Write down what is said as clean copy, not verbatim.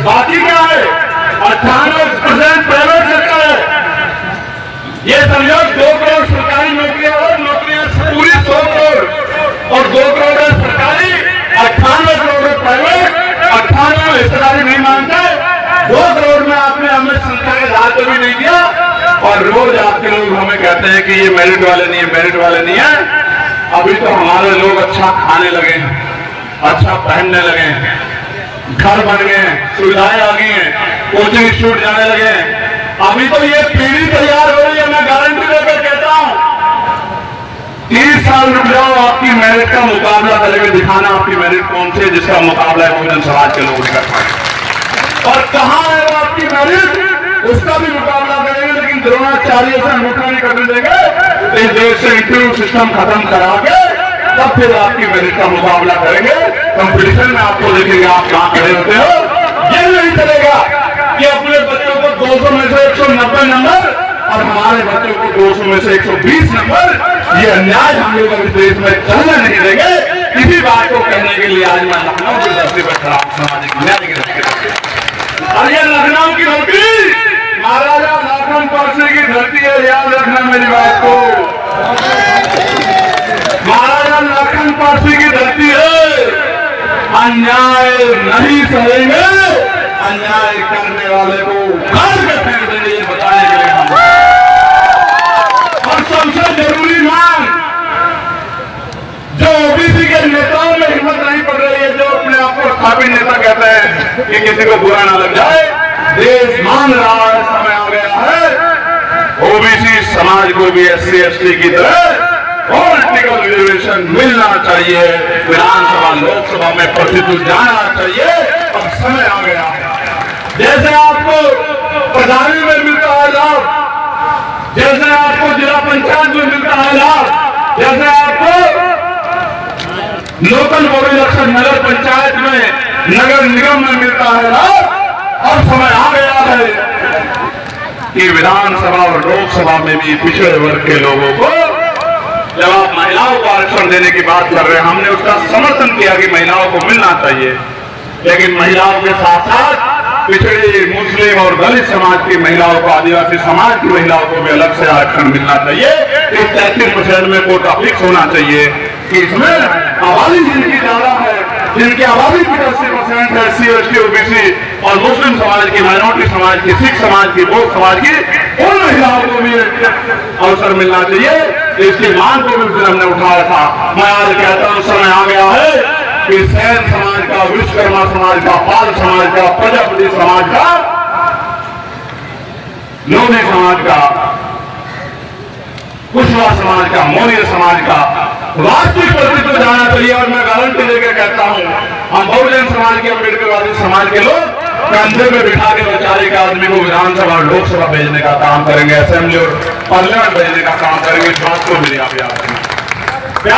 बाकी क्या है? 98% प्राइवेट सेक्टर है। ये समझो 2 करोड़ सरकारी नौकरियां और नौकरियां पूरी 100 करोड़ और 2 करोड़ है सरकारी, 98 करोड़ है प्राइवेट, 98 हिस्सेदारी नहीं मानते। 2 करोड़ में आपने हमें संस्था के लाभ भी नहीं दिया और रोज आपके लोग हमें कहते हैं कि ये मेरिट वाले नहीं है, मेरिट वाले नहीं है। अभी तो हमारे लोग अच्छा खाने लगे हैं, अच्छा पहनने लगे हैं, घर बन गए हैं, सुविधाएं आ गई हैं, कोचिंग इंस्टीट्यूट जाने लगे हैं। अभी तो ये पीढ़ी तैयार हो रही है, मैं गारंटी देकर कहता हूं 30 साल रुक जाओ, आपकी मेरिट का मुकाबला करेंगे, दिखाना आपकी मेरिट कौन सी है जिसका मुकाबला है बहुजन समाज के लोग कर पाए। और कहां है वो आपकी मेरिट, उसका भी मुकाबला करेंगे, लेकिन द्रोणाचार्य से अंगूठा नहीं करने देंगे। इस देश से इंटरव्यू सिस्टम खत्म करा के तब फिर आपकी मेरिट का मुकाबला करेंगे। कंपटीशन में आपको देखेंगे आप कहां खड़े होते हो। ये नहीं चलेगा कि अपने बच्चों को 200 में से 190 नंबर और हमारे बच्चों को 200 में से 120 नंबर। ये अन्याय हम लोग इस देश में चलने नहीं देंगे। इसी बात को करने के लिए आज मैं लखनऊ की धरती पर खड़ा सामाजिक न्याय की धरती। और ये लखनऊ की धरती महाराजा लाखन पारसी की धरती है, याद रखना मेरी बात को। महाराजा लाखन पारसी की धरती है। अन्याय नहीं सहेंगे, अन्याय करने वाले को घर में फेंक देंगे, ये बताने के लिए हम। और सबसे जरूरी मांग जो ओबीसी के नेताओं में हिम्मत नहीं पड़ रही है, जो अपने आप को स्थापित नेता कहते हैं कि किसी को बुरा ना लग जाए, देश मान रहा है, समय आ गया है ओबीसी समाज को भी SC ST की तरह पॉलिटिकल रिजर्वेशन मिलना चाहिए, विधानसभा लोकसभा में प्रतिनिधित्व जाना चाहिए। अब समय आ गया है। जैसे आपको प्रधानी में मिलता है लाभ, जैसे आपको जिला पंचायत में मिलता है लाभ, जैसे आपको लोकल बॉडी इलेक्शन नगर पंचायत में, नगर निगम में मिलता है लाभ, अब समय आ गया है कि विधानसभा और लोकसभा में भी पिछड़े वर्ग के लोगों को, जब आप महिलाओं को आरक्षण देने की बात कर रहे हैं, हमने उसका समर्थन किया कि महिलाओं को मिलना चाहिए, लेकिन महिलाओं के साथ साथ पिछड़े मुस्लिम और दलित समाज की महिलाओं को, आदिवासी समाज की महिलाओं को भी अलग से आरक्षण मिलना चाहिए। इस 33% में कोटा फिक्स होना चाहिए कि इसमें आबादी जिनकी ज्यादा है, जिनकी आबादी 80% है, SC ST OBC और मुस्लिम समाज की, माइनॉरिटी समाज की, सिख समाज की, बौद्ध समाज की, उन महिलाओं को भी अवसर मिलना चाहिए। इसकी मांग को भी हमने उठाया था। मैं आज कहता हूं समय आ गया है कि सैन समाज का, विश्वकर्मा समाज का, पाल समाज का, प्रजापति समाज का, लोधी समाज का, कुशवाहा समाज का, मौर्य समाज का राष्ट्रीय प्रतिनिधित्व जाना चाहिए। और मैं गारंटी देकर कहता हूं, हम बहुजन समाज के, अम्बेडकरवादी समाज के लोग कंधे में बिठा के बेचारे के आदमी को विधानसभा और लोकसभा भेजने का काम करेंगे, असेंबली और पार्लियामेंट भेजने का काम करेंगे। इस बात को मेरी आप याद रखना।